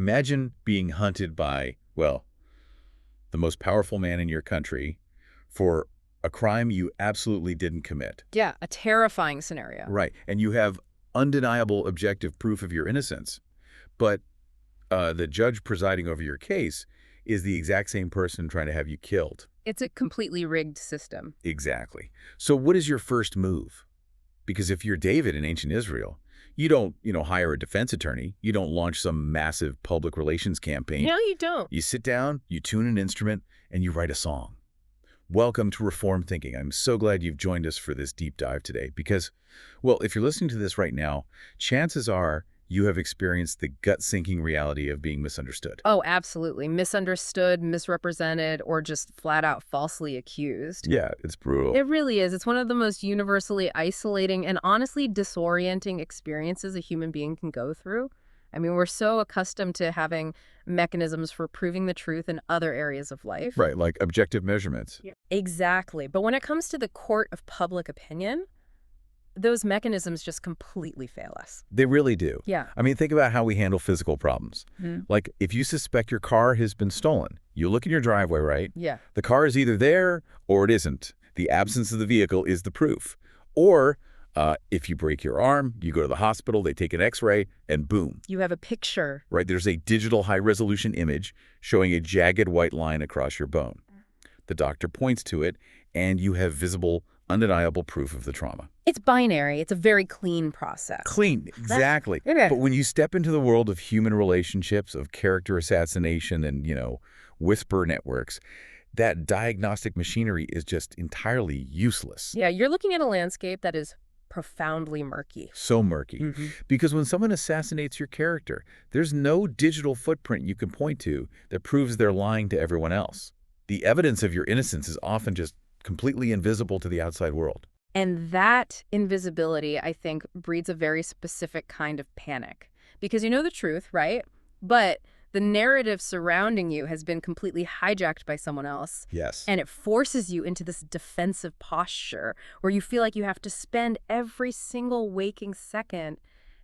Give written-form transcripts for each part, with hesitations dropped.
Imagine being hunted by, well, the most powerful man in your country for a crime you absolutely didn't commit. Yeah, a terrifying scenario. Right. And you have undeniable objective proof of your innocence. But the judge presiding over your case is the exact same person trying to have you killed. It's a completely rigged system. Exactly. So what is your first move? Because if you're David in ancient Israel, you don't, hire a defense attorney. You don't launch some massive public relations campaign. No, you don't. You sit down, you tune an instrument, and you write a song. Welcome to Reformed Thinking. I'm so glad you've joined us for this deep dive today because, well, if you're listening to this right now, chances are you have experienced the gut-sinking reality of being misunderstood. Oh, absolutely. Misunderstood, misrepresented, or just flat out falsely accused. Yeah, it's brutal. It really is. It's one of the most universally isolating and honestly disorienting experiences a human being can go through. I mean, we're so accustomed to having mechanisms for proving the truth in other areas of life. Right, like objective measurements. Yeah. Exactly. But when it comes to the court of public opinion, those mechanisms just completely fail us. They really do. Yeah. I mean, think about how we handle physical problems. Like, if you suspect your car has been stolen, you look in your driveway, right? Yeah. The car is either there or it isn't. The absence of the vehicle is the proof. Or if you break your arm, you go to the hospital, they take an x-ray, and boom. You have a picture. Right, there's a digital high-resolution image showing a jagged white line across your bone. The doctor points to it, and you have visible, undeniable proof of the trauma. It's binary. It's a very clean process. Clean, exactly. Okay. But when you step into the world of human relationships, of character assassination and, whisper networks, that diagnostic machinery is just entirely useless. Yeah, you're looking at a landscape that is profoundly murky. So murky. Because when someone assassinates your character, there's no digital footprint you can point to that proves they're lying to everyone else. The evidence of your innocence is often just completely invisible to the outside world. And that invisibility, I think, breeds a very specific kind of panic. Because you know the truth, right? But the narrative surrounding you has been completely hijacked by someone else. Yes. And it forces you into this defensive posture where you feel like you have to spend every single waking second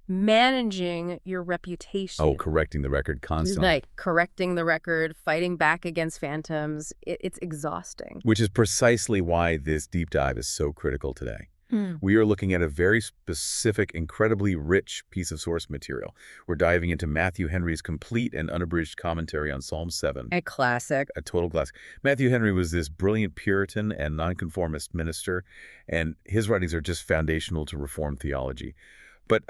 managing your reputation. Oh, correcting the record constantly. Like correcting the record, fighting back against phantoms. It's exhausting. Which is precisely why this deep dive is so critical today. We are looking at a very specific, incredibly rich piece of source material. We're diving into Matthew Henry's complete and unabridged commentary on Psalm 7. A classic. A total classic. Matthew Henry was this brilliant Puritan and nonconformist minister, and his writings are just foundational to Reformed theology. But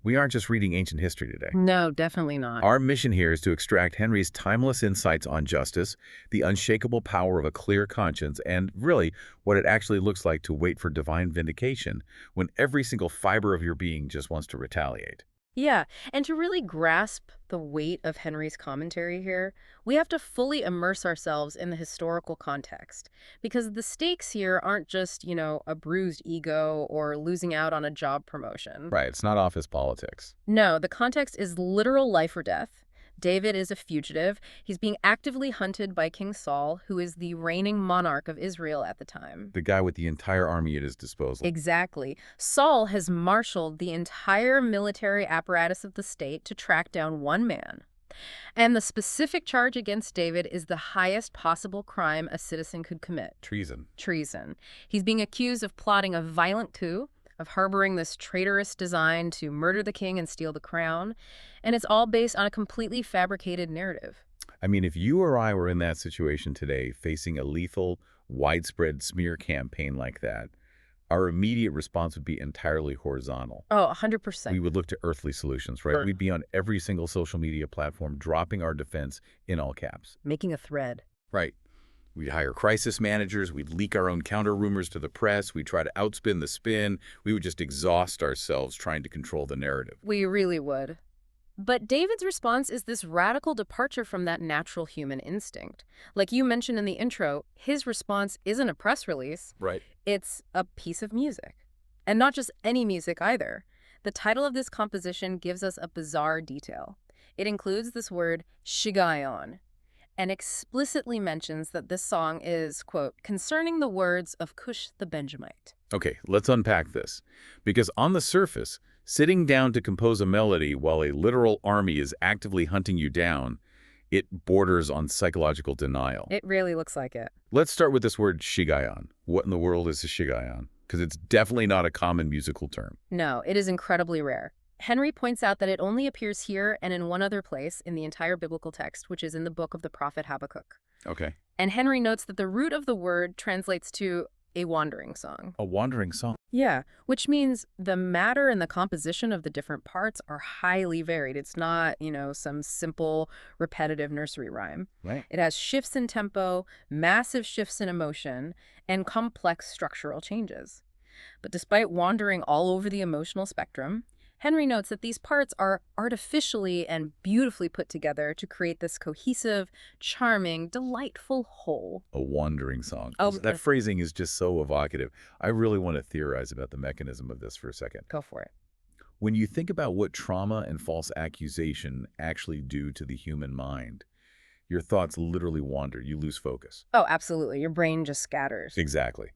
we aren't just reading ancient history today. No, definitely not. Our mission here is to extract Henry's timeless insights on justice, the unshakable power of a clear conscience, and really what it actually looks like to wait for divine vindication when every single fiber of your being just wants to retaliate. Yeah, and to really grasp the weight of Henry's commentary here, we have to fully immerse ourselves in the historical context. Because the stakes here aren't just, a bruised ego or losing out on a job promotion. Right, it's not office politics. No, the context is literal life or death. David is a fugitive. He's being actively hunted by King Saul, who is the reigning monarch of Israel at the time. The guy with the entire army at his disposal. Exactly. Saul has marshaled the entire military apparatus of the state to track down one man. And the specific charge against David is the highest possible crime a citizen could commit. Treason. Treason. He's being accused of plotting a violent coup, of harboring this traitorous design to murder the king and steal the crown. And it's all based on a completely fabricated narrative. I mean, if you or I were in that situation today, facing a lethal, widespread smear campaign like that, our immediate response would be entirely horizontal. Oh, 100%. We would look to earthly solutions, right? Sure. We'd be on every single social media platform, dropping our defense in all caps. Making a thread. Right. We'd hire crisis managers. We'd leak our own counter rumors to the press. We'd try to outspin the spin. We would just exhaust ourselves trying to control the narrative. We really would. But David's response is this radical departure from that natural human instinct. Like you mentioned in the intro, his response isn't a press release. Right. It's a piece of music. And not just any music either. The title of this composition gives us a bizarre detail. It includes this word, shigayon, and explicitly mentions that this song is, quote, concerning the words of Cush the Benjamite. Okay, let's unpack this. Because on the surface, sitting down to compose a melody while a literal army is actively hunting you down, it borders on psychological denial. It really looks like it. Let's start with this word shigayon. What in the world is a shigayon? Because it's definitely not a common musical term. No, it is incredibly rare. Henry points out that it only appears here and in one other place in the entire biblical text, which is in the book of the prophet Habakkuk. Okay. And Henry notes that the root of the word translates to a wandering song. A wandering song. Yeah, which means the matter and the composition of the different parts are highly varied. It's not, some simple, repetitive nursery rhyme. Right. It has shifts in tempo, massive shifts in emotion, and complex structural changes. But despite wandering all over the emotional spectrum, Henry notes that these parts are artificially and beautifully put together to create this cohesive, charming, delightful whole. A wandering song. Oh, That phrasing is just so evocative. I really want to theorize about the mechanism of this for a second. Go for it. When you think about what trauma and false accusation actually do to the human mind, your thoughts literally wander. You lose focus. Oh, absolutely. Your brain just scatters. Exactly.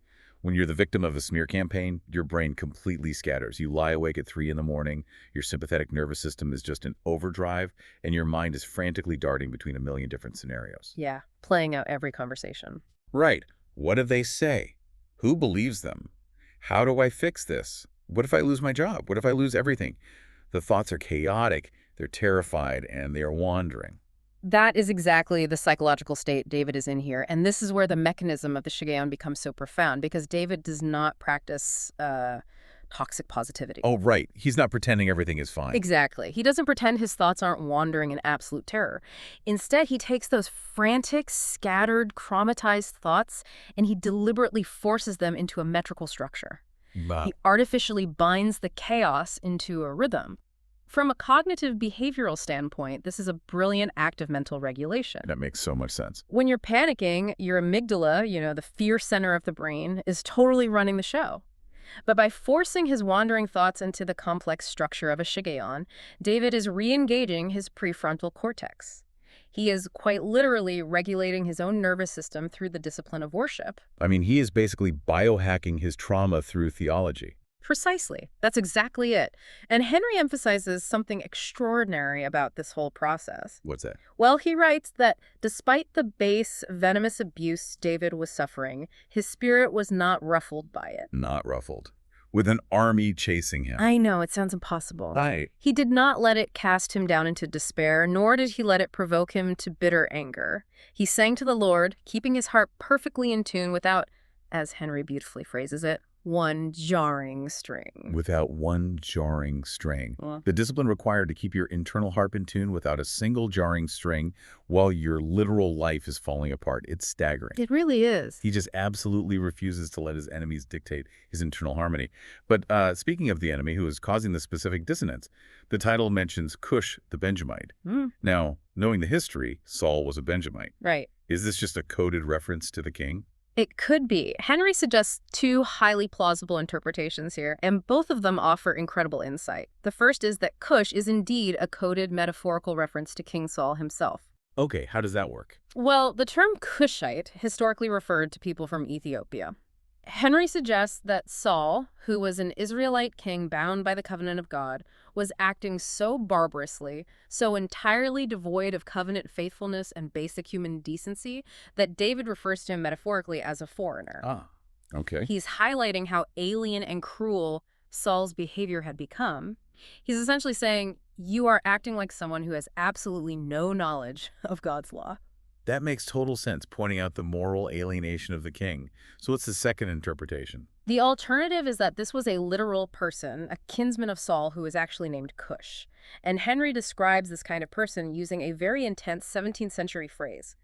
When you're the victim of a smear campaign, your brain completely scatters. You lie awake at 3 in the morning, your sympathetic nervous system is just in overdrive, and your mind is frantically darting between a million different scenarios. Yeah, playing out every conversation. Right. What do they say? Who believes them? How do I fix this? What if I lose my job? What if I lose everything? The thoughts are chaotic, they're terrified, and they are wandering. That is exactly the psychological state David is in here. And this is where the mechanism of the Shiggaion becomes so profound, because David does not practice toxic positivity. Oh, right. He's not pretending everything is fine. Exactly. He doesn't pretend his thoughts aren't wandering in absolute terror. Instead, he takes those frantic, scattered, traumatized thoughts and he deliberately forces them into a metrical structure. Wow. He artificially binds the chaos into a rhythm. From a cognitive behavioral standpoint, this is a brilliant act of mental regulation. That makes so much sense. When you're panicking, your amygdala, the fear center of the brain, is totally running the show. But by forcing his wandering thoughts into the complex structure of a Shiggaion, David is re-engaging his prefrontal cortex. He is quite literally regulating his own nervous system through the discipline of worship. I mean, he is basically biohacking his trauma through theology. Precisely. That's exactly it. And Henry emphasizes something extraordinary about this whole process. What's that? Well, he writes that despite the base, venomous abuse David was suffering, his spirit was not ruffled by it. Not ruffled. With an army chasing him. I know, it sounds impossible. Right. He did not let it cast him down into despair, nor did he let it provoke him to bitter anger. He sang to the Lord, keeping his heart perfectly in tune without, as Henry beautifully phrases it, one jarring string. Without one jarring string. Well, The discipline required to keep your internal harp in tune without a single jarring string while your literal life is falling apart. It's staggering. it really is. He just absolutely refuses to let his enemies dictate his internal harmony. But speaking of the enemy who is causing the specific dissonance, the title mentions Cush the Benjamite. Now, knowing the history, Saul was a Benjamite. Right. Is this just a coded reference to the king? It could be. Henry suggests two highly plausible interpretations here, and both of them offer incredible insight. The first is that Cush is indeed a coded metaphorical reference to King Saul himself. Okay, how does that work? Well, the term Cushite historically referred to people from Ethiopia. Henry suggests that Saul, who was an Israelite king bound by the covenant of God, was acting so barbarously, so entirely devoid of covenant faithfulness and basic human decency, that David refers to him metaphorically as a foreigner. Ah, okay. He's highlighting how alien and cruel Saul's behavior had become. He's essentially saying, you are acting like someone who has absolutely no knowledge of God's law. That makes total sense, pointing out the moral alienation of the king. So what's the second interpretation? The alternative is that this was a literal person, a kinsman of Saul who is actually named Cush. And Henry describes this kind of person using a very intense 17th century phrase.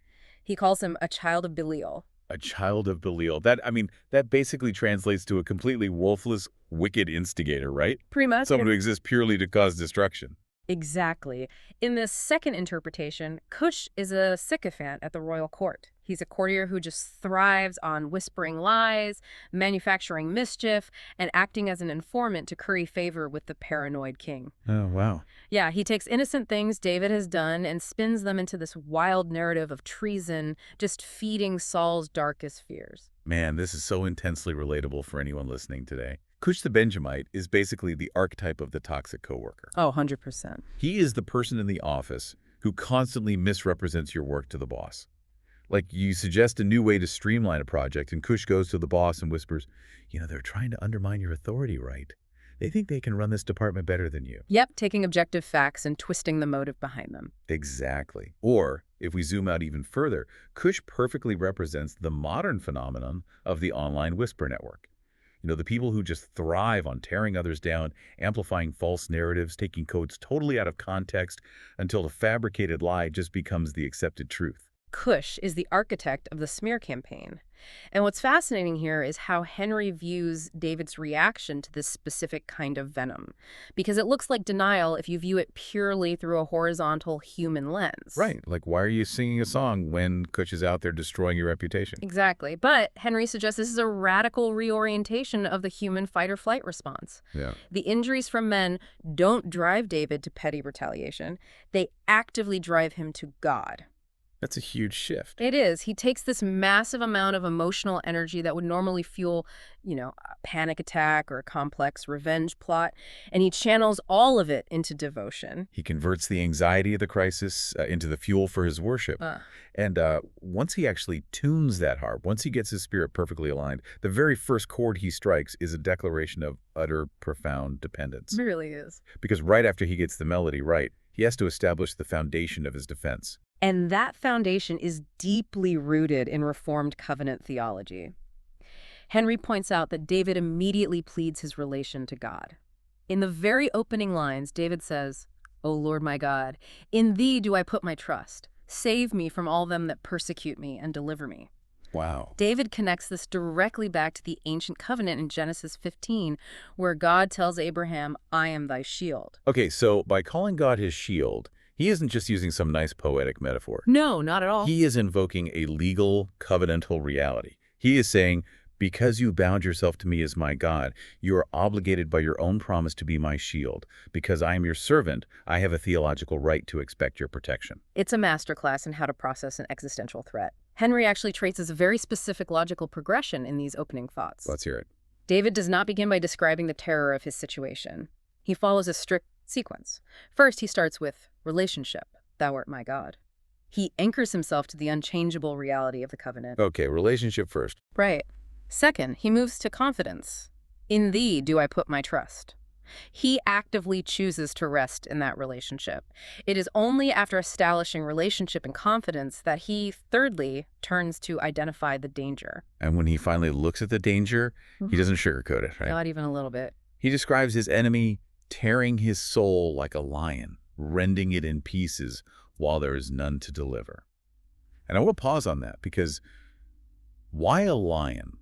He calls him a child of Belial. A child of Belial. That basically translates to a completely wolfless, wicked instigator, right? Pretty much. Someone who exists purely to cause destruction. Exactly. In this second interpretation, Cush is a sycophant at the royal court. He's a courtier who just thrives on whispering lies, manufacturing mischief, and acting as an informant to curry favor with the paranoid king. Oh, wow. Yeah, he takes innocent things David has done and spins them into this wild narrative of treason, just feeding Saul's darkest fears. Man, this is so intensely relatable for anyone listening today. Cush the Benjamite is basically the archetype of the toxic coworker. Oh, 100%. He is the person in the office who constantly misrepresents your work to the boss. Like, you suggest a new way to streamline a project, and Cush goes to the boss and whispers, they're trying to undermine your authority, right? They think they can run this department better than you. Yep, taking objective facts and twisting the motive behind them. Exactly. Or, if we zoom out even further, Cush perfectly represents the modern phenomenon of the online whisper network. The people who just thrive on tearing others down, amplifying false narratives, taking codes totally out of context until the fabricated lie just becomes the accepted truth. Cush is the architect of the smear campaign. And what's fascinating here is how Henry views David's reaction to this specific kind of venom. Because it looks like denial if you view it purely through a horizontal human lens. Right. Like, why are you singing a song when Cush is out there destroying your reputation? Exactly. But Henry suggests this is a radical reorientation of the human fight-or-flight response. Yeah. The injuries from men don't drive David to petty retaliation. They actively drive him to God. That's a huge shift. It is. He takes this massive amount of emotional energy that would normally fuel, a panic attack or a complex revenge plot, and he channels all of it into devotion. He converts the anxiety of the crisis into the fuel for his worship. And once he actually tunes that harp, once he gets his spirit perfectly aligned, the very first chord he strikes is a declaration of utter, profound dependence. It really is. Because right after he gets the melody right, he has to establish the foundation of his defense. And that foundation is deeply rooted in Reformed covenant theology. Henry points out that David immediately pleads his relation to God. In the very opening lines, David says, "O Lord my God, in thee do I put my trust. Save me from all them that persecute me and deliver me." Wow. David connects this directly back to the ancient covenant in Genesis 15, where God tells Abraham, "I am thy shield." Okay, so by calling God his shield, he isn't just using some nice poetic metaphor. No, not at all. He is invoking a legal, covenantal reality. He is saying, because you bound yourself to me as my God, you are obligated by your own promise to be my shield. Because I am your servant, I have a theological right to expect your protection. It's a masterclass in how to process an existential threat. Henry actually traces a very specific logical progression in these opening thoughts. Let's hear it. David does not begin by describing the terror of his situation. He follows a strict sequence. First, he starts with relationship, thou art my God. He anchors himself to the unchangeable reality of the covenant. Okay, relationship first. Right. Second, he moves to confidence. In thee do I put my trust. He actively chooses to rest in that relationship. It is only after establishing relationship and confidence that he, thirdly, turns to identify the danger. And when he finally looks at the danger, he doesn't sugarcoat it, right? Not even a little bit. He describes his enemy tearing his soul like a lion, rending it in pieces while there is none to deliver. And I want to pause on that because why a lion?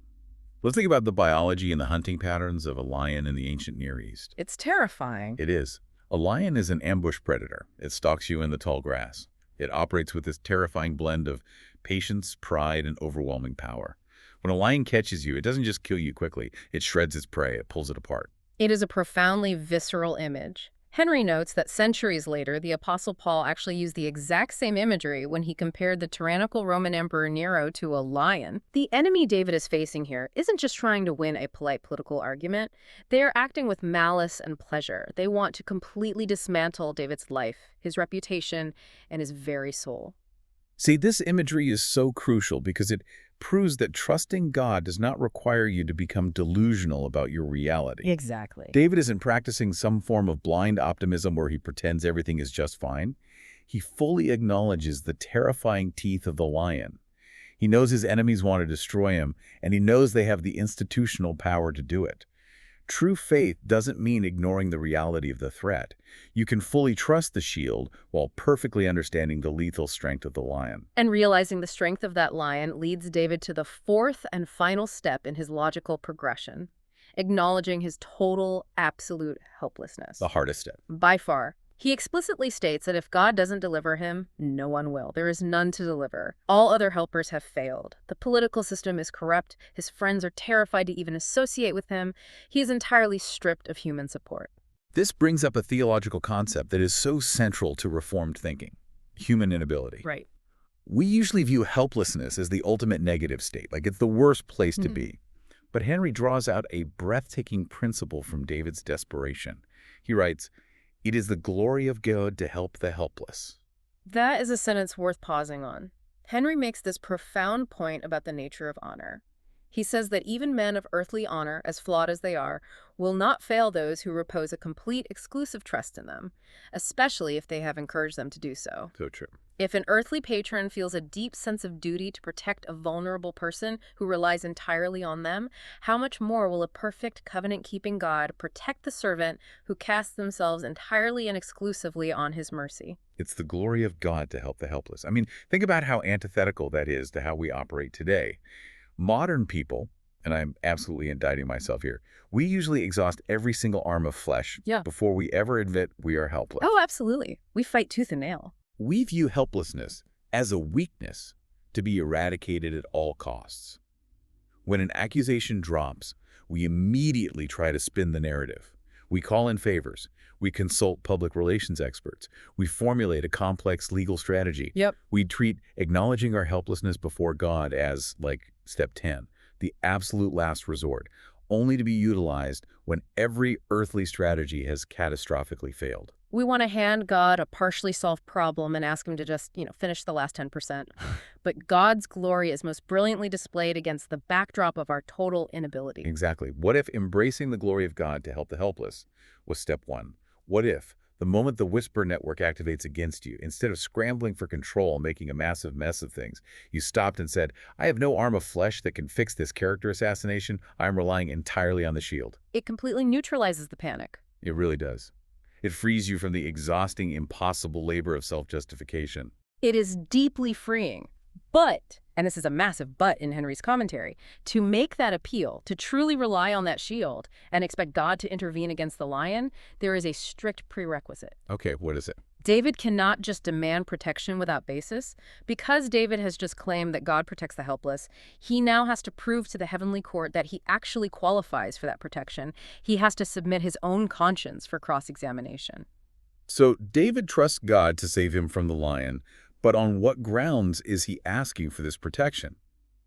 Let's think about the biology and the hunting patterns of a lion in the ancient Near East. It's terrifying. It is. A lion is an ambush predator. It stalks you in the tall grass. It operates with this terrifying blend of patience, pride, and overwhelming power. When a lion catches you, it doesn't just kill you quickly. It shreds its prey. It pulls it apart. It is a profoundly visceral image. Henry notes that centuries later, the Apostle Paul actually used the exact same imagery when he compared the tyrannical Roman Emperor Nero to a lion. The enemy David is facing here isn't just trying to win a polite political argument. They are acting with malice and pleasure. They want to completely dismantle David's life, his reputation, and his very soul. See, this imagery is so crucial because it proves that trusting God does not require you to become delusional about your reality. Exactly. David isn't practicing some form of blind optimism where he pretends everything is just fine. He fully acknowledges the terrifying teeth of the lion. He knows his enemies want to destroy him, and he knows they have the institutional power to do it. True faith doesn't mean ignoring the reality of the threat. You can fully trust the shield while perfectly understanding the lethal strength of the lion. And realizing the strength of that lion leads David to the fourth and final step in his logical progression, acknowledging his total, absolute helplessness. The hardest step. By far. He explicitly states that if God doesn't deliver him, no one will. There is none to deliver. All other helpers have failed. The political system is corrupt. His friends are terrified to even associate with him. He is entirely stripped of human support. This brings up a theological concept that is so central to Reformed thinking: human inability. Right. We usually view helplessness as the ultimate negative state, like it's the worst place to Mhm. be. But Henry draws out a breathtaking principle from David's desperation. He writes, "It is the glory of God to help the helpless." That is a sentence worth pausing on. Henry makes this profound point about the nature of honor. He says that even men of earthly honor, as flawed as they are, will not fail those who repose a complete, exclusive trust in them, especially if they have encouraged them to do so. So true. If an earthly patron feels a deep sense of duty to protect a vulnerable person who relies entirely on them, how much more will a perfect covenant-keeping God protect the servant who casts themselves entirely and exclusively on his mercy? It's the glory of God to help the helpless. I mean, think about how antithetical that is to how we operate today. Modern people, and I'm absolutely indicting myself here, we usually exhaust every single arm of flesh Yeah. before we ever admit we are helpless. Oh, absolutely. We fight tooth and nail. We view helplessness as a weakness to be eradicated at all costs. When an accusation drops, we immediately try to spin the narrative. We call in favors. We consult public relations experts. We formulate a complex legal strategy. Yep. We treat acknowledging our helplessness before God as, like, step 10, the absolute last resort, only to be utilized when every earthly strategy has catastrophically failed. We want to hand God a partially solved problem and ask him to just, finish the last 10%. But God's glory is most brilliantly displayed against the backdrop of our total inability. Exactly. What if embracing the glory of God to help the helpless was step 1? What if, the moment the whisper network activates against you, instead of scrambling for control and making a massive mess of things, you stopped and said, "I have no arm of flesh that can fix this character assassination. I'm relying entirely on the shield." It completely neutralizes the panic. It really does. It frees you from the exhausting, impossible labor of self-justification. It is deeply freeing. But, and this is a massive but in Henry's commentary, to make that appeal, to truly rely on that shield and expect God to intervene against the lion, there is a strict prerequisite. Okay, what is it? David cannot just demand protection without basis. Because David has just claimed that God protects the helpless, he now has to prove to the heavenly court that he actually qualifies for that protection. He has to submit his own conscience for cross-examination. So David trusts God to save him from the lion, but on what grounds is he asking for this protection?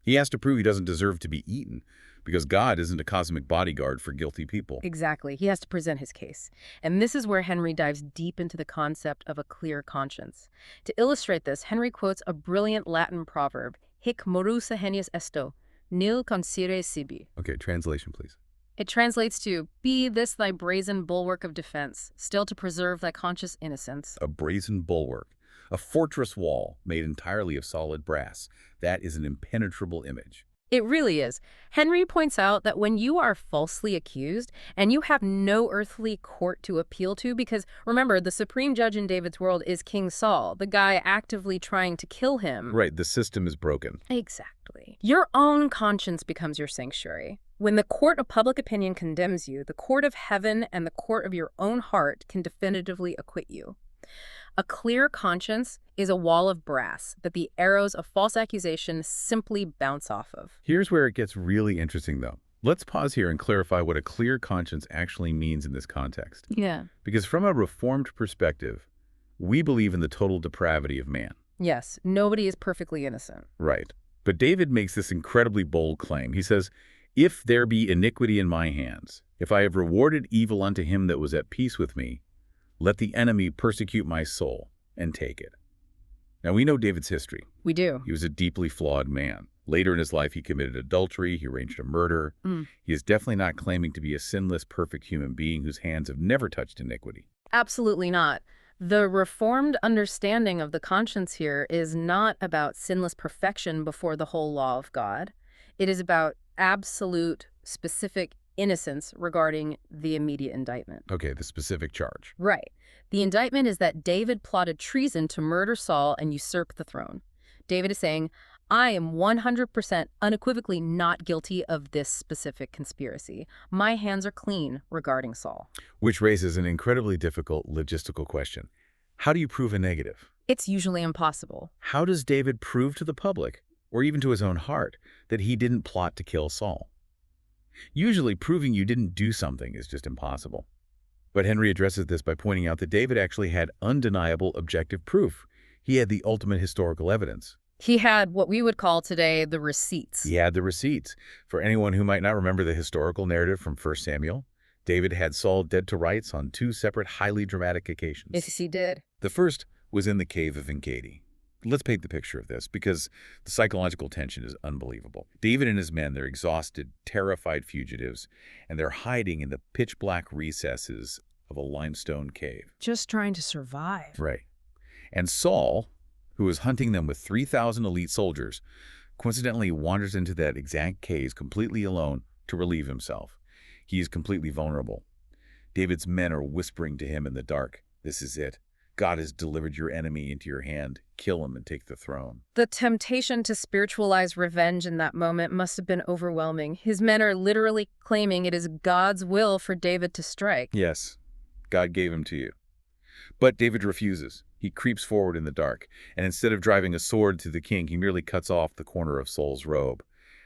He has to prove he doesn't deserve to be eaten, because God isn't a cosmic bodyguard for guilty people. Exactly. He has to present his case. And this is where Henry dives deep into the concept of a clear conscience. To illustrate this, Henry quotes a brilliant Latin proverb, hic morusa genius esto, nil consire sibi. Okay, translation, please. It translates to, be this thy brazen bulwark of defense, still to preserve thy conscious innocence. A brazen bulwark, a fortress wall made entirely of solid brass. That is an impenetrable image. It really is. Henry points out that when you are falsely accused and you have no earthly court to appeal to, because remember, the supreme judge in David's world is King Saul, the guy actively trying to kill him. Right, the system is broken. Exactly. Your own conscience becomes your sanctuary. When the court of public opinion condemns you, the court of heaven and the court of your own heart can definitively acquit you. A clear conscience is a wall of brass that the arrows of false accusation simply bounce off of. Here's where it gets really interesting, though. Let's pause here and clarify what a clear conscience actually means in this context. Yeah. Because from a Reformed perspective, we believe in the total depravity of man. Yes, nobody is perfectly innocent. Right. But David makes this incredibly bold claim. He says, "If there be iniquity in my hands, if I have rewarded evil unto him that was at peace with me, let the enemy persecute my soul and take it." Now, we know David's history. We do. He was a deeply flawed man. Later in his life, he committed adultery. He arranged a murder. He is definitely not claiming to be a sinless, perfect human being whose hands have never touched iniquity. Absolutely not. The Reformed understanding of the conscience here is not about sinless perfection before the whole law of God. It is about absolute, specific innocence regarding the immediate indictment. Okay, the specific charge. Right. The indictment is that David plotted treason to murder Saul and usurp the throne. David is saying, I am 100% unequivocally not guilty of this specific conspiracy. My hands are clean regarding Saul. Which raises an incredibly difficult logistical question. How do you prove a negative? It's usually impossible. How does David prove to the public, or even to his own heart, that he didn't plot to kill Saul? Usually, proving you didn't do something is just impossible. But Henry addresses this by pointing out that David actually had undeniable objective proof. He had the ultimate historical evidence. He had what we would call today the receipts. He had the receipts. For anyone who might not remember the historical narrative from 1 Samuel, David had Saul dead to rights on two separate highly dramatic occasions. Yes, he did. The first was in the cave of Engedi. Let's paint the picture of this because the psychological tension is unbelievable. David and his men, they're exhausted, terrified fugitives, and they're hiding in the pitch-black recesses of a limestone cave. Just trying to survive. Right. And Saul, who was hunting them with 3,000 elite soldiers, coincidentally wanders into that exact cave completely alone to relieve himself. He is completely vulnerable. David's men are whispering to him in the dark, "This is it. God has delivered your enemy into your hand. Kill him and take the throne." The temptation to spiritualize revenge in that moment must have been overwhelming. His men are literally claiming it is God's will for David to strike. Yes, God gave him to you. But David refuses. He creeps forward in the dark, and instead of driving a sword to the king, he merely cuts off the corner of Saul's robe.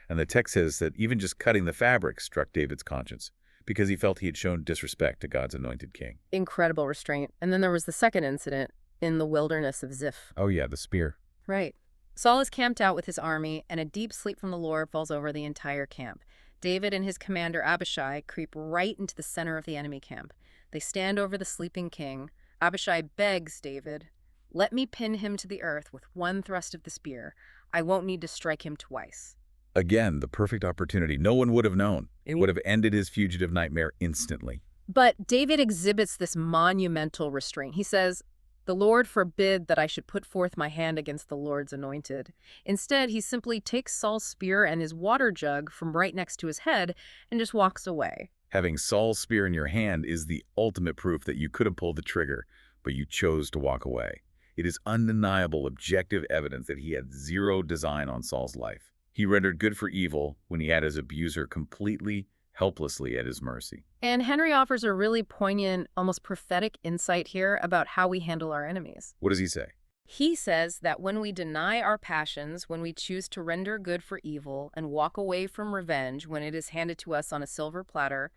And the text says that even just cutting the fabric struck David's conscience, because he felt he had shown disrespect to God's anointed king. Incredible restraint. And then there was the second incident in the wilderness of Ziph. Oh yeah, the spear. Right. Saul is camped out with his army, and a deep sleep from the Lord falls over the entire camp. David and his commander Abishai creep right into the center of the enemy camp. They stand over the sleeping king. Abishai begs David, "Let me pin him to the earth with one thrust of the spear. I won't need to strike him twice." Again, the perfect opportunity. No one would have known. It would have ended his fugitive nightmare instantly. But David exhibits this monumental restraint. He says, "The Lord forbid that I should put forth my hand against the Lord's anointed." Instead, he simply takes Saul's spear and his water jug from right next to his head and just walks away. Having Saul's spear in your hand is the ultimate proof that you could have pulled the trigger, but you chose to walk away. It is undeniable, objective evidence that he had zero design on Saul's life. He rendered good for evil when he had his abuser completely, helplessly at his mercy. And Henry offers a really poignant, almost prophetic insight here about how we handle our enemies. What does he say? He says that when we deny our passions, when we choose to render good for evil and walk away from revenge when it is handed to us on a silver platter,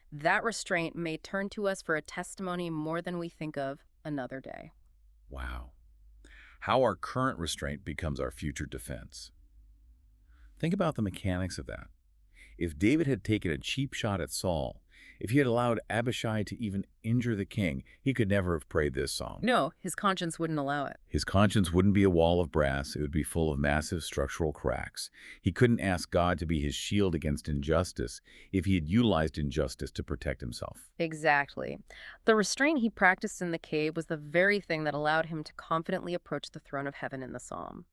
that restraint may turn to us for a testimony more than we think of another day. Wow. How our current restraint becomes our future defense. Think about the mechanics of that. If David had taken a cheap shot at Saul, if he had allowed Abishai to even injure the king, he could never have prayed this song. No, his conscience wouldn't allow it. His conscience wouldn't be a wall of brass. It would be full of massive structural cracks. He couldn't ask God to be his shield against injustice if he had utilized injustice to protect himself. Exactly. The restraint he practiced in the cave was the very thing that allowed him to confidently approach the throne of heaven in the psalm.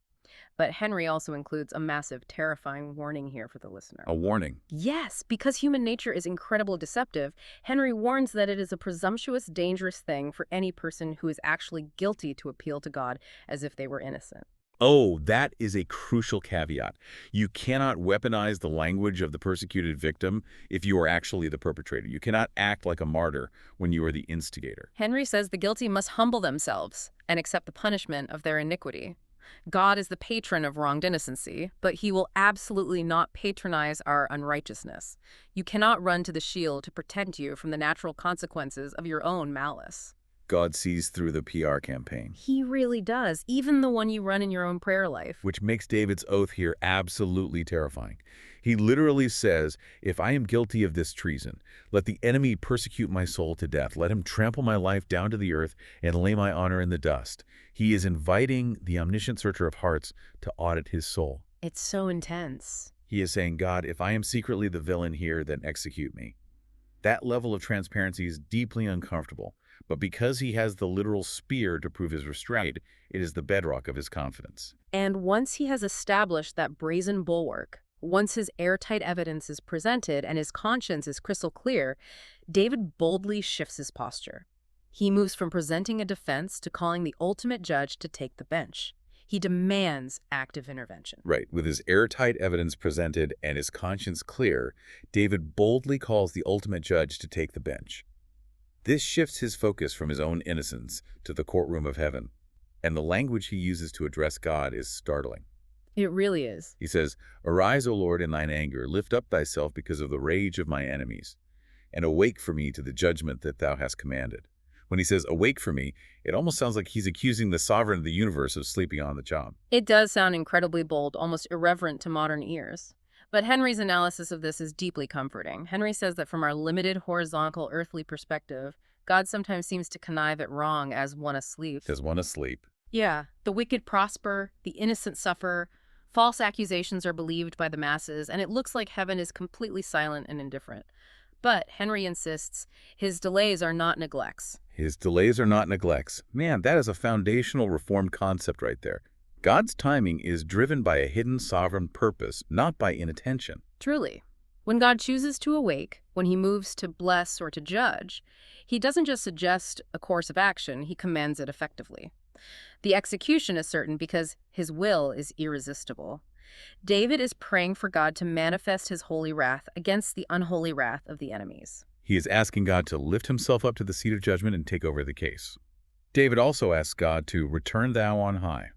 But Henry also includes a massive, terrifying warning here for the listener. A warning. Yes, because human nature is incredibly deceptive, Henry warns that it is a presumptuous, dangerous thing for any person who is actually guilty to appeal to God as if they were innocent. Oh, that is a crucial caveat. You cannot weaponize the language of the persecuted victim if you are actually the perpetrator. You cannot act like a martyr when you are the instigator. Henry says the guilty must humble themselves and accept the punishment of their iniquity. God is the patron of wronged innocency, but he will absolutely not patronize our unrighteousness. You cannot run to the shield to protect you from the natural consequences of your own malice. God sees through the PR campaign. He really does, even the one you run in your own prayer life. Which makes David's oath here absolutely terrifying. He literally says, "If I am guilty of this treason, let the enemy persecute my soul to death. Let him trample my life down to the earth and lay my honor in the dust." He is inviting the omniscient searcher of hearts to audit his soul. It's so intense. He is saying, "God, if I am secretly the villain here, then execute me." That level of transparency is deeply uncomfortable, but because he has the literal spear to prove his restraint, it is the bedrock of his confidence. And once he has established that brazen bulwark, once his airtight evidence is presented and his conscience is crystal clear, David boldly shifts his posture. He moves from presenting a defense to calling the ultimate judge to take the bench. He demands active intervention. Right. With his airtight evidence presented and his conscience clear, David boldly calls the ultimate judge to take the bench. This shifts his focus from his own innocence to the courtroom of heaven, and the language he uses to address God is startling. It really is. He says, "Arise, O Lord, in thine anger. Lift up thyself because of the rage of my enemies, and awake for me to the judgment that thou hast commanded. When he says, awake for me, it almost sounds like he's accusing the sovereign of the universe of sleeping on the job. It does sound incredibly bold, almost irreverent to modern ears. But Henry's analysis of this is deeply comforting. Henry says that from our limited horizontal earthly perspective, God sometimes seems to connive at wrong as one asleep. As one asleep. Yeah, the wicked prosper, the innocent suffer, false accusations are believed by the masses, and it looks like heaven is completely silent and indifferent. But, Henry insists, his delays are not neglects. His delays are not neglects. Man, that is a foundational Reformed concept right there. God's timing is driven by a hidden sovereign purpose, not by inattention. Truly. When God chooses to awake, when he moves to bless or to judge, he doesn't just suggest a course of action, he commands it effectively. The execution is certain because his will is irresistible. David is praying for God to manifest his holy wrath against the unholy wrath of the enemies. He is asking God to lift himself up to the seat of judgment and take over the case. David also asks God to return thou on high.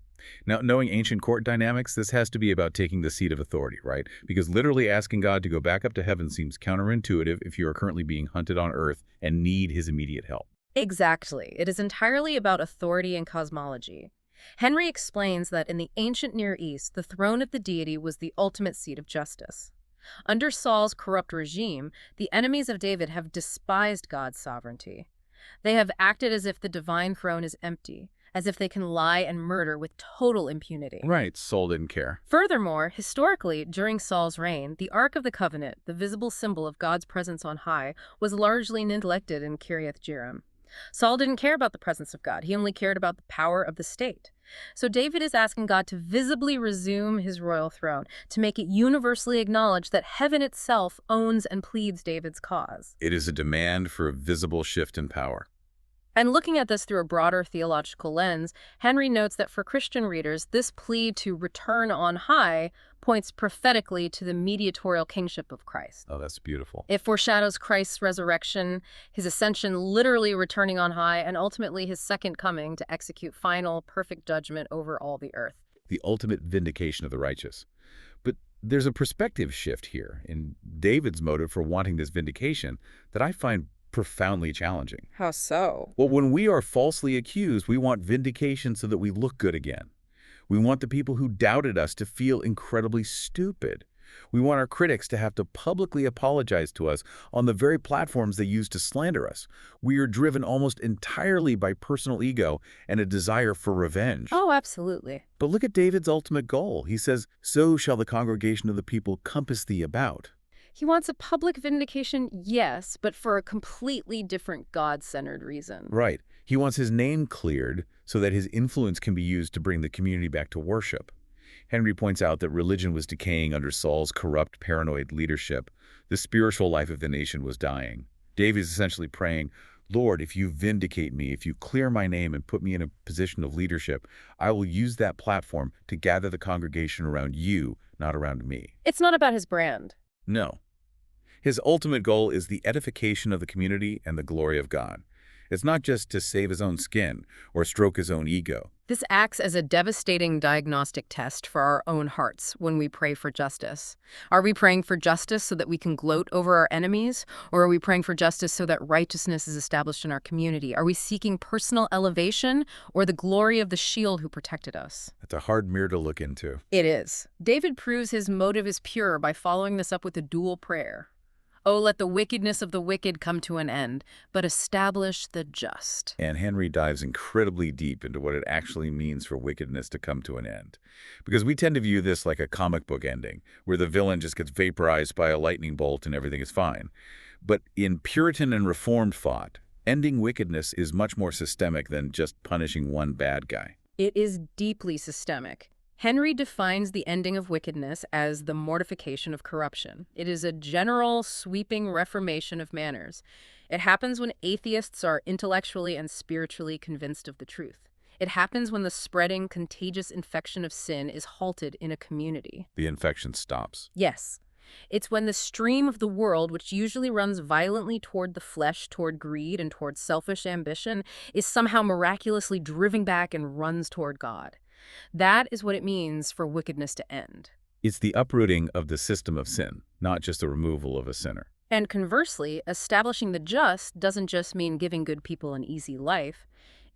Now, knowing ancient court dynamics, this has to be about taking the seat of authority, right? Because literally asking God to go back up to heaven seems counterintuitive if you are currently being hunted on earth and need his immediate help. Exactly. It is entirely about authority and cosmology. Henry explains that in the ancient Near East, the throne of the deity was the ultimate seat of justice. Under Saul's corrupt regime, the enemies of David have despised God's sovereignty. They have acted as if the divine throne is empty, as if they can lie and murder with total impunity. Right, Saul didn't care. Furthermore, historically, during Saul's reign, the Ark of the Covenant, the visible symbol of God's presence on high, was largely neglected in Kiriath-Jearim. Saul didn't care about the presence of God. He only cared about the power of the state. So David is asking God to visibly resume his royal throne, to make it universally acknowledged that heaven itself owns and pleads David's cause. It is a demand for a visible shift in power. And looking at this through a broader theological lens, Henry notes that for Christian readers, this plea to return on high points prophetically to the mediatorial kingship of Christ. Oh, that's beautiful. It foreshadows Christ's resurrection, his ascension literally returning on high, and ultimately his second coming to execute final, perfect judgment over all the earth. The ultimate vindication of the righteous. But there's a perspective shift here in David's motive for wanting this vindication that I find profoundly challenging. How so? Well, when we are falsely accused, we want vindication so that we look good again. We want the people who doubted us to feel incredibly stupid. We want our critics to have to publicly apologize to us on the very platforms they use to slander us. We are driven almost entirely by personal ego and a desire for revenge. Oh, absolutely. But look at David's ultimate goal. He says, "So shall the congregation of the people compass thee about." He wants a public vindication, yes, but for a completely different God-centered reason. Right. He wants his name cleared so that his influence can be used to bring the community back to worship. Henry points out that religion was decaying under Saul's corrupt, paranoid leadership. The spiritual life of the nation was dying. David is essentially praying, "Lord, if you vindicate me, if you clear my name and put me in a position of leadership, I will use that platform to gather the congregation around you, not around me." It's not about his brand. No. His ultimate goal is the edification of the community and the glory of God. It's not just to save his own skin or stroke his own ego. This acts as a devastating diagnostic test for our own hearts when we pray for justice. Are we praying for justice so that we can gloat over our enemies? Or are we praying for justice so that righteousness is established in our community? Are we seeking personal elevation or the glory of the shield who protected us? It's a hard mirror to look into. It is. David proves his motive is pure by following this up with a dual prayer. Oh, let the wickedness of the wicked come to an end, but establish the just. And Henry dives incredibly deep into what it actually means for wickedness to come to an end. Because we tend to view this like a comic book ending, where the villain just gets vaporized by a lightning bolt and everything is fine. But in Puritan and Reformed thought, ending wickedness is much more systemic than just punishing one bad guy. It is deeply systemic. Henry defines the ending of wickedness as the mortification of corruption. It is a general, sweeping reformation of manners. It happens when atheists are intellectually and spiritually convinced of the truth. It happens when the spreading, contagious infection of sin is halted in a community. The infection stops. Yes. It's when the stream of the world, which usually runs violently toward the flesh, toward greed, and toward selfish ambition, is somehow miraculously driven back and runs toward God. That is what it means for wickedness to end. It's the uprooting of the system of sin, not just the removal of a sinner. And conversely, establishing the just doesn't just mean giving good people an easy life.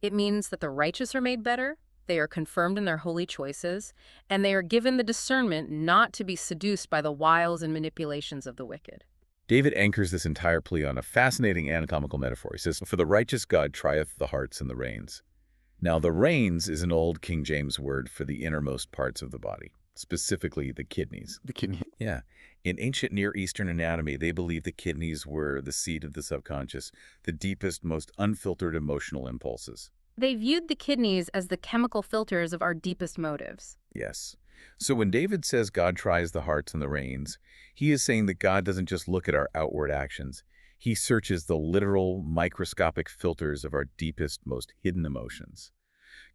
It means that the righteous are made better, they are confirmed in their holy choices, and they are given the discernment not to be seduced by the wiles and manipulations of the wicked. David anchors this entire plea on a fascinating anatomical metaphor. He says, "For the righteous God trieth the hearts and the reins." Now, the reins is an old King James word for the innermost parts of the body, specifically the kidneys. The kidney. Yeah. In ancient Near Eastern anatomy, they believed the kidneys were the seat of the subconscious, the deepest, most unfiltered emotional impulses. They viewed the kidneys as the chemical filters of our deepest motives. Yes. So when David says God tries the hearts and the reins, he is saying that God doesn't just look at our outward actions. He searches the literal, microscopic filters of our deepest, most hidden emotions.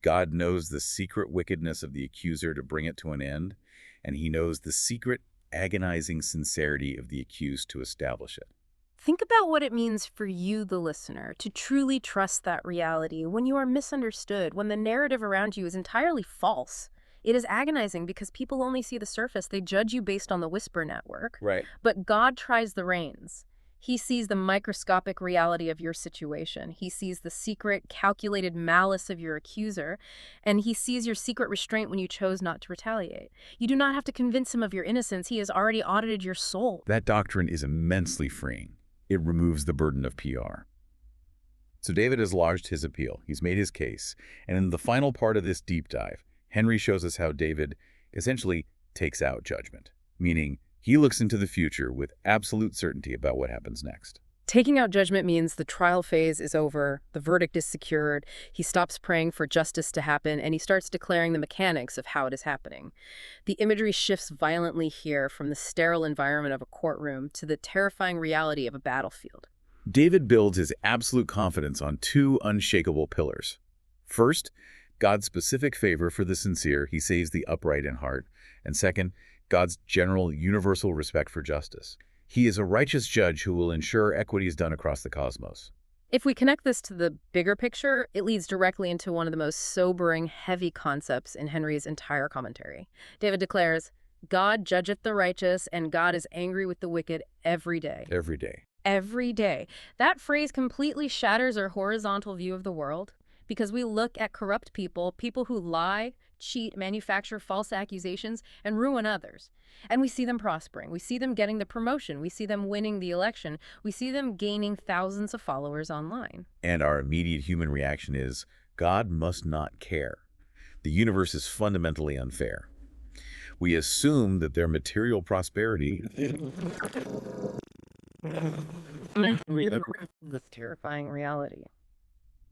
God knows the secret wickedness of the accuser to bring it to an end, and he knows the secret, agonizing sincerity of the accused to establish it. Think about what it means for you, the listener, to truly trust that reality when you are misunderstood, when the narrative around you is entirely false. It is agonizing because people only see the surface. They judge you based on the whisper network. Right. But God tries the reins. He sees the microscopic reality of your situation. He sees the secret, calculated malice of your accuser, and he sees your secret restraint when you chose not to retaliate. You do not have to convince him of your innocence. He has already audited your soul. That doctrine is immensely freeing. It removes the burden of PR. So David has lodged his appeal. He's made his case. And in the final part of this deep dive, Henry shows us how David essentially takes out judgment, meaning he looks into the future with absolute certainty about what happens next. Taking out judgment means the trial phase is over, the verdict is secured, he stops praying for justice to happen, and he starts declaring the mechanics of how it is happening. The imagery shifts violently here from the sterile environment of a courtroom to the terrifying reality of a battlefield. David builds his absolute confidence on two unshakable pillars. First, God's specific favor for the sincere. He saves the upright in heart. And second, God's general universal respect for justice. He is a righteous judge who will ensure equity is done across the cosmos. If we connect this to the bigger picture, it leads directly into one of the most sobering, heavy concepts in Henry's entire commentary. David declares, God judgeth the righteous, and God is angry with the wicked every day. Every day. Every day. That phrase completely shatters our horizontal view of the world because we look at corrupt people, people who lie, cheat, manufacture false accusations, and ruin others. And we see them prospering. We see them getting the promotion. We see them winning the election. We see them gaining thousands of followers online. And our immediate human reaction is, God must not care. The universe is fundamentally unfair. We assume that their material prosperity This terrifying reality.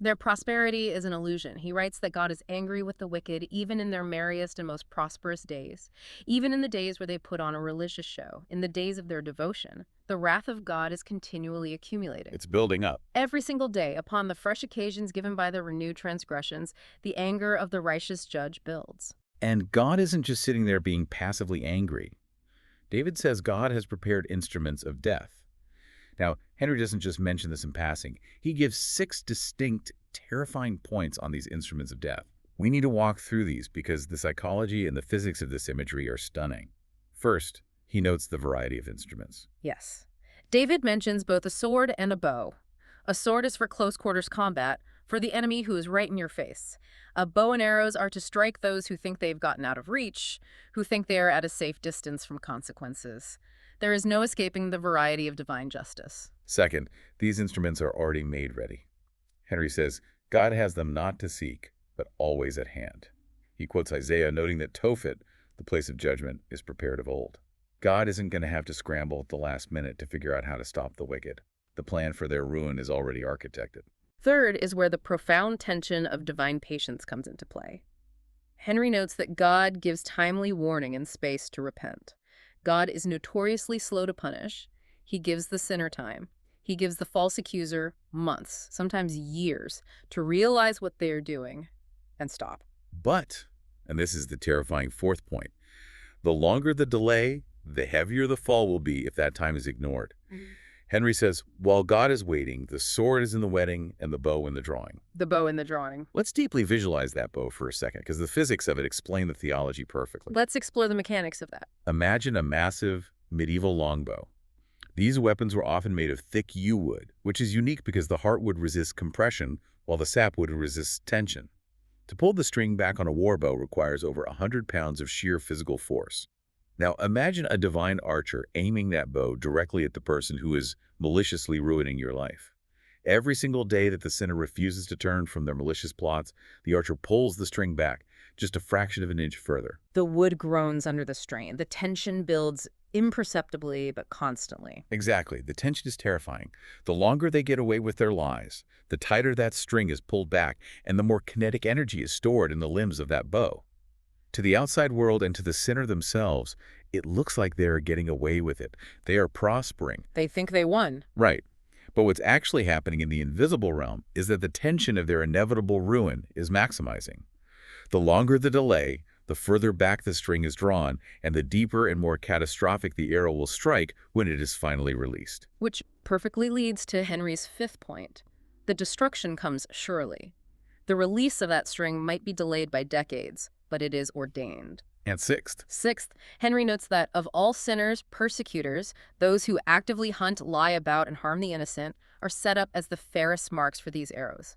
Their prosperity is an illusion. He writes that God is angry with the wicked even in their merriest and most prosperous days, even in the days where they put on a religious show, in the days of their devotion. The wrath of God is continually accumulating. It's building up. Every single day, upon the fresh occasions given by the renewed transgressions, the anger of the righteous judge builds. And God isn't just sitting there being passively angry. David says God has prepared instruments of death. Now, Henry doesn't just mention this in passing. He gives 6 distinct, terrifying points on these instruments of death. We need to walk through these because the psychology and the physics of this imagery are stunning. First, he notes the variety of instruments. Yes. David mentions both a sword and a bow. A sword is for close quarters combat, for the enemy who is right in your face. A bow and arrows are to strike those who think they've gotten out of reach, who think they are at a safe distance from consequences. There is no escaping the variety of divine justice. Second, these instruments are already made ready. Henry says, God has them not to seek, but always at hand. He quotes Isaiah, noting that Tophet, the place of judgment, is prepared of old. God isn't going to have to scramble at the last minute to figure out how to stop the wicked. The plan for their ruin is already architected. Third is where the profound tension of divine patience comes into play. Henry notes that God gives timely warning and space to repent. God is notoriously slow to punish. He gives the sinner time. He gives the false accuser months, sometimes years, to realize what they are doing and stop. But, and this is the terrifying fourth point, the longer the delay, the heavier the fall will be if that time is ignored. Henry says, while God is waiting, the sword is in the wedding and the bow in the drawing. The bow in the drawing. Let's deeply visualize that bow for a second, because the physics of it explain the theology perfectly. Let's explore the mechanics of that. Imagine a massive medieval longbow. These weapons were often made of thick yew wood, which is unique because the heart would resist compression while the sap would resist tension. To pull the string back on a warbow requires over 100 pounds of sheer physical force. Now imagine a divine archer aiming that bow directly at the person who is maliciously ruining your life. Every single day that the sinner refuses to turn from their malicious plots, the archer pulls the string back just a fraction of an inch further. The wood groans under the strain. The tension builds imperceptibly but constantly. Exactly. The tension is terrifying. The longer they get away with their lies, the tighter that string is pulled back and the more kinetic energy is stored in the limbs of that bow. To the outside world and to the sinner themselves, it looks like they are getting away with it. They are prospering. They think they won. Right. But what's actually happening in the invisible realm is that the tension of their inevitable ruin is maximizing. The longer the delay, the further back the string is drawn, and the deeper and more catastrophic the arrow will strike when it is finally released. Which perfectly leads to Henry's fifth point. The destruction comes surely. The release of that string might be delayed by decades, but it is ordained. And Sixth, Henry notes that of all sinners, persecutors, those who actively hunt, lie about, and harm the innocent, are set up as the fairest marks for these arrows.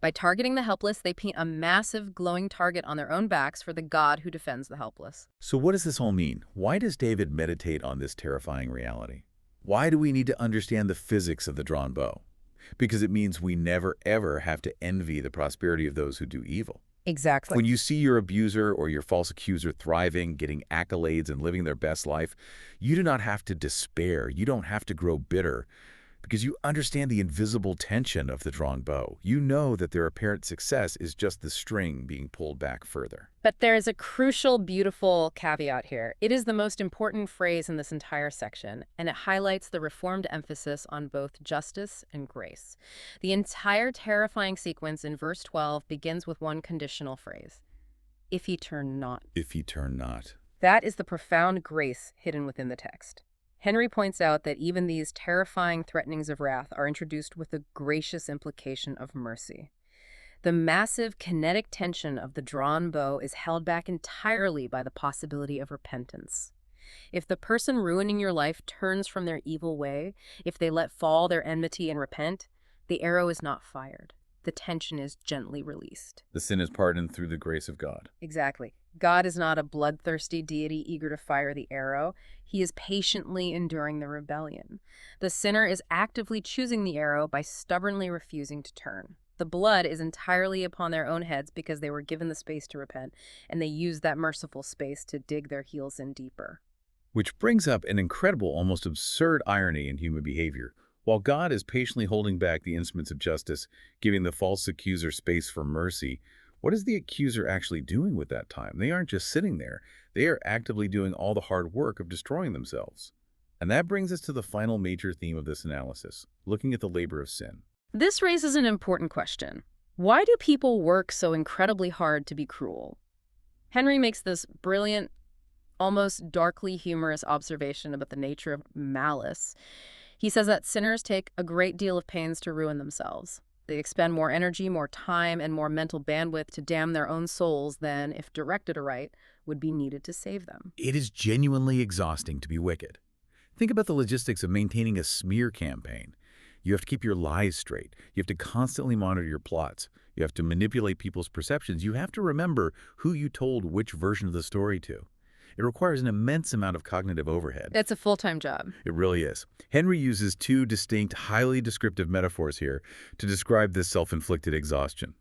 By targeting the helpless, they paint a massive, glowing target on their own backs for the God who defends the helpless. So what does this all mean? Why does David meditate on this terrifying reality? Why do we need to understand the physics of the drawn bow? Because it means we never, ever have to envy the prosperity of those who do evil. Exactly. When you see your abuser or your false accuser thriving, getting accolades, and living their best life, you do not have to despair. You don't have to grow bitter because you understand the invisible tension of the drawn bow. You know that their apparent success is just the string being pulled back further. But there is a crucial, beautiful caveat here. It is the most important phrase in this entire section, and it highlights the Reformed emphasis on both justice and grace. The entire terrifying sequence in verse 12 begins with one conditional phrase: if he turn not. If he turn not. That is the profound grace hidden within the text. Henry points out that even these terrifying threatenings of wrath are introduced with the gracious implication of mercy. The massive kinetic tension of the drawn bow is held back entirely by the possibility of repentance. If the person ruining your life turns from their evil way, if they let fall their enmity and repent, the arrow is not fired. The tension is gently released. The sin is pardoned through the grace of God. Exactly. God is not a bloodthirsty deity eager to fire the arrow. He is patiently enduring the rebellion. The sinner is actively choosing the arrow by stubbornly refusing to turn. The blood is entirely upon their own heads because they were given the space to repent, and they use that merciful space to dig their heels in deeper. Which brings up an incredible, almost absurd irony in human behavior. While God is patiently holding back the instruments of justice, giving the false accuser space for mercy, what is the accuser actually doing with that time? They aren't just sitting there. They are actively doing all the hard work of destroying themselves. And that brings us to the final major theme of this analysis, looking at the labor of sin. This raises an important question. Why do people work so incredibly hard to be cruel? Henry makes this brilliant, almost darkly humorous observation about the nature of malice. He says that sinners take a great deal of pains to ruin themselves. They expend more energy, more time, and more mental bandwidth to damn their own souls than, if directed aright, would be needed to save them. It is genuinely exhausting to be wicked. Think about the logistics of maintaining a smear campaign. You have to keep your lies straight. You have to constantly monitor your plots. You have to manipulate people's perceptions. You have to remember who you told which version of the story to. It requires an immense amount of cognitive overhead. It's a full-time job. It really is. Henry uses two distinct, highly descriptive metaphors here to describe this self-inflicted exhaustion.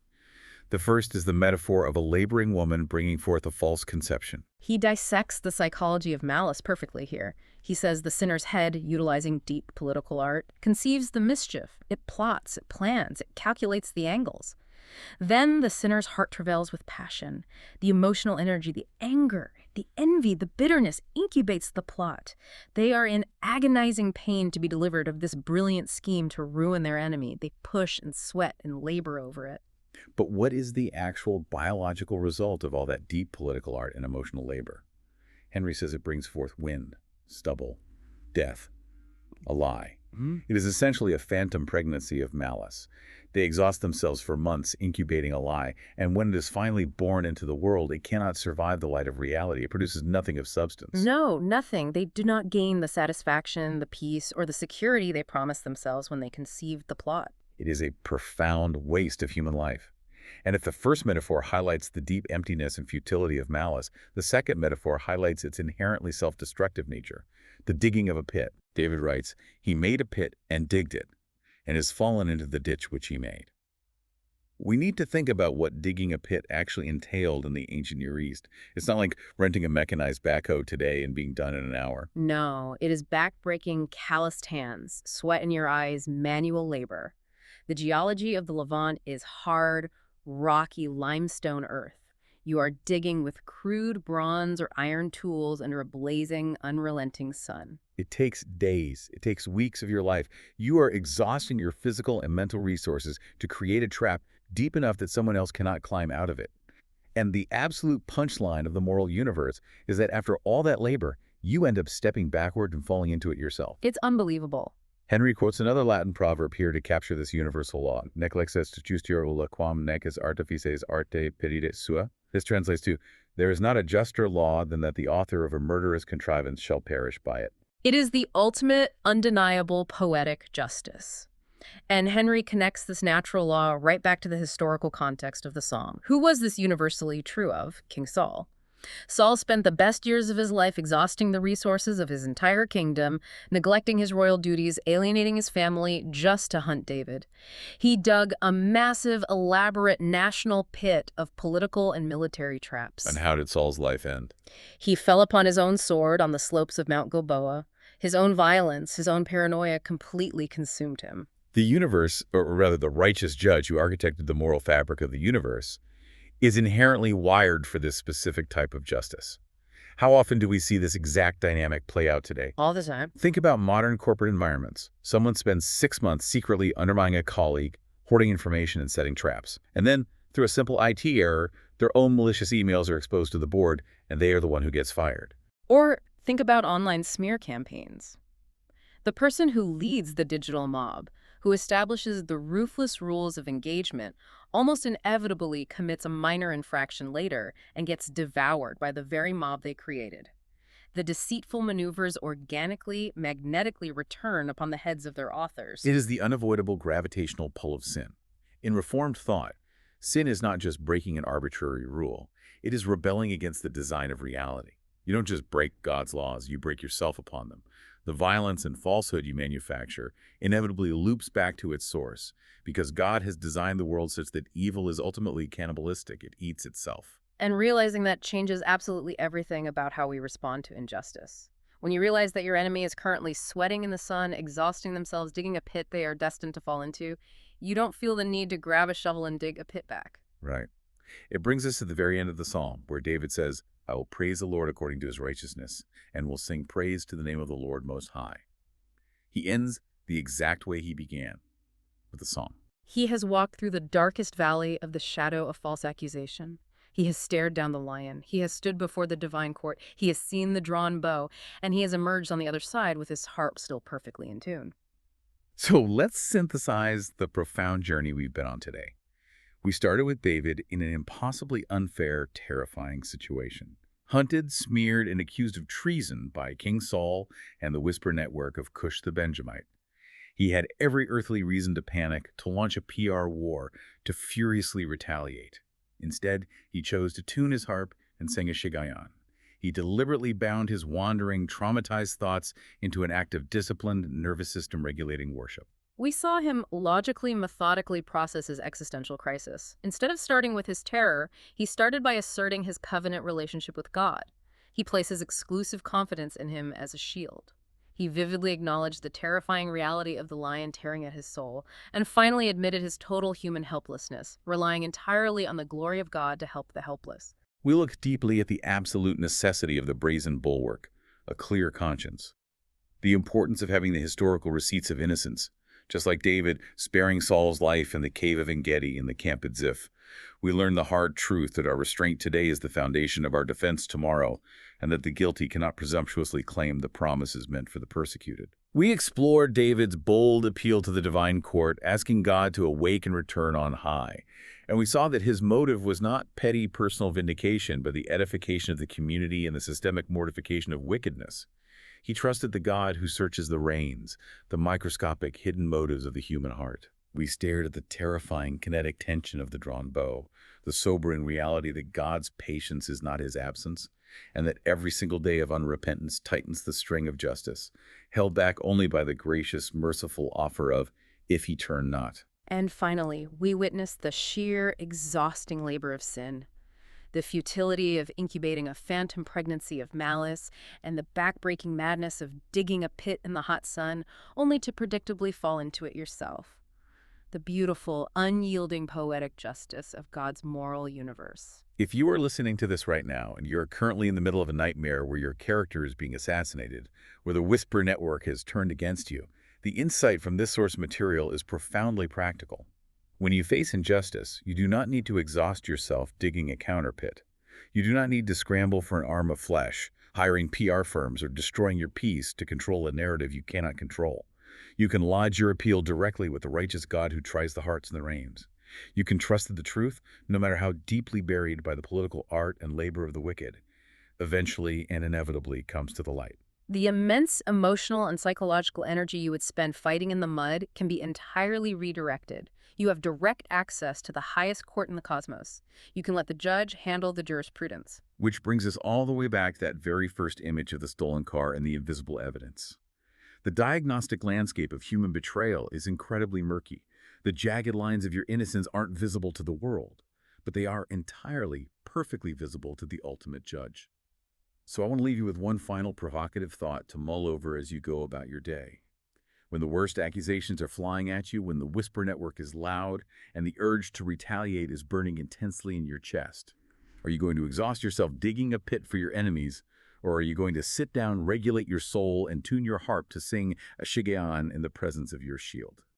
The first is the metaphor of a laboring woman bringing forth a false conception. He dissects the psychology of malice perfectly here. He says the sinner's head, utilizing deep political art, conceives the mischief. It plots, it plans, it calculates the angles. Then the sinner's heart travails with passion. The emotional energy, the anger, the envy, the bitterness incubates the plot. They are in agonizing pain to be delivered of this brilliant scheme to ruin their enemy. They push and sweat and labor over it. But what is the actual biological result of all that deep political art and emotional labor? Henry says it brings forth wind, stubble, death, a lie. Mhm. It is essentially a phantom pregnancy of malice. They exhaust themselves for months incubating a lie, and when it is finally born into the world, it cannot survive the light of reality. It produces nothing of substance. No, nothing. They do not gain the satisfaction, the peace, or the security they promised themselves when they conceived the plot. It is a profound waste of human life. And if the first metaphor highlights the deep emptiness and futility of malice, the second metaphor highlights its inherently self-destructive nature, the digging of a pit. David writes, "He made a pit and digged it, and has fallen into the ditch which he made." We need to think about what digging a pit actually entailed in the ancient Near East. It's not like renting a mechanized backhoe today and being done in an hour. No, it is back-breaking, calloused hands, sweat in your eyes, manual labor. The geology of the Levant is hard, rocky limestone earth. You are digging with crude bronze or iron tools under a blazing, unrelenting sun. It takes days. It takes weeks of your life. You are exhausting your physical and mental resources to create a trap deep enough that someone else cannot climb out of it. And the absolute punchline of the moral universe is that after all that labor, you end up stepping backward and falling into it yourself. It's unbelievable. Henry quotes another Latin proverb here to capture this universal law. Nec lex est justior ulla quam necis artifices arte petite sua. This translates to, there is not a juster law than that the author of a murderous contrivance shall perish by it. It is the ultimate, undeniable, poetic justice. And Henry connects this natural law right back to the historical context of the song. Who was this universally true of? King Saul. Saul spent the best years of his life exhausting the resources of his entire kingdom, neglecting his royal duties, alienating his family just to hunt David. He dug a massive, elaborate national pit of political and military traps. And how did Saul's life end? He fell upon his own sword on the slopes of Mount Gilboa. His own violence, his own paranoia completely consumed him. The universe, or rather the righteous judge who architected the moral fabric of the universe, is inherently wired for this specific type of justice. How often do we see this exact dynamic play out today? All the time. Think about modern corporate environments. Someone spends 6 months secretly undermining a colleague, hoarding information and setting traps. And then, through a simple IT error, their own malicious emails are exposed to the board, and they are the one who gets fired. Or think about online smear campaigns. The person who leads the digital mob, who establishes the ruthless rules of engagement, almost inevitably commits a minor infraction later and gets devoured by the very mob they created. The deceitful maneuvers organically, magnetically return upon the heads of their authors. It is the unavoidable gravitational pull of sin. In Reformed thought, sin is not just breaking an arbitrary rule. It is rebelling against the design of reality. You don't just break God's laws, you break yourself upon them. The violence and falsehood you manufacture inevitably loops back to its source, because God has designed the world such that evil is ultimately cannibalistic. It eats itself. And realizing that changes absolutely everything about how we respond to injustice. When you realize that your enemy is currently sweating in the sun, exhausting themselves, digging a pit they are destined to fall into, you don't feel the need to grab a shovel and dig a pit back. Right. It brings us to the very end of the psalm, where David says, I will praise the Lord according to his righteousness, and will sing praise to the name of the Lord Most High. He ends the exact way he began, with a song. He has walked through the darkest valley of the shadow of false accusation. He has stared down the lion. He has stood before the divine court. He has seen the drawn bow, and he has emerged on the other side with his harp still perfectly in tune. So let's synthesize the profound journey we've been on today. We started with David in an impossibly unfair, terrifying situation. Hunted, smeared, and accused of treason by King Saul and the whisper network of Cush the Benjamite. He had every earthly reason to panic, to launch a PR war, to furiously retaliate. Instead, he chose to tune his harp and sing a shigayon. He deliberately bound his wandering, traumatized thoughts into an act of disciplined, nervous system regulating worship. We saw him logically, methodically process his existential crisis. Instead of starting with his terror, he started by asserting his covenant relationship with God. He places exclusive confidence in him as a shield. He vividly acknowledged the terrifying reality of the lion tearing at his soul, and finally admitted his total human helplessness, relying entirely on the glory of God to help the helpless. We look deeply at the absolute necessity of the brazen bulwark, a clear conscience. The importance of having the historical receipts of innocence, just like David sparing Saul's life in the cave of En-Gedi in the camp at Ziph. We learn the hard truth that our restraint today is the foundation of our defense tomorrow, and that the guilty cannot presumptuously claim the promises meant for the persecuted. We explore David's bold appeal to the divine court, asking God to awake and return on high. And we saw that his motive was not petty personal vindication, but the edification of the community and the systemic mortification of wickedness. He trusted the God who searches the reins, the microscopic hidden motives of the human heart. We stared at the terrifying kinetic tension of the drawn bow, the sobering reality that God's patience is not his absence, and that every single day of unrepentance tightens the string of justice, held back only by the gracious, merciful offer of, if he turn not. And finally, we witness the sheer, exhausting labor of sin, the futility of incubating a phantom pregnancy of malice, and the backbreaking madness of digging a pit in the hot sun only to predictably fall into it yourself. The beautiful, unyielding poetic justice of God's moral universe. If you are listening to this right now and you're currently in the middle of a nightmare where your character is being assassinated, where the whisper network has turned against you, the insight from this source material is profoundly practical. When you face injustice, you do not need to exhaust yourself digging a counterpit. You do not need to scramble for an arm of flesh, hiring PR firms, or destroying your peace to control a narrative you cannot control. You can lodge your appeal directly with the righteous God who tries the hearts and the reins. You can trust that the truth, no matter how deeply buried by the political art and labor of the wicked, eventually and inevitably comes to the light. The immense emotional and psychological energy you would spend fighting in the mud can be entirely redirected. You have direct access to the highest court in the cosmos. You can let the judge handle the jurisprudence. Which brings us all the way back to that very first image of the stolen car and the invisible evidence. The diagnostic landscape of human betrayal is incredibly murky. The jagged lines of your innocence aren't visible to the world, but they are entirely, perfectly visible to the ultimate judge. So I want to leave you with one final provocative thought to mull over as you go about your day. When the worst accusations are flying at you, when the whisper network is loud, and the urge to retaliate is burning intensely in your chest, are you going to exhaust yourself digging a pit for your enemies, or are you going to sit down, regulate your soul, and tune your harp to sing a shigeon in the presence of your shield?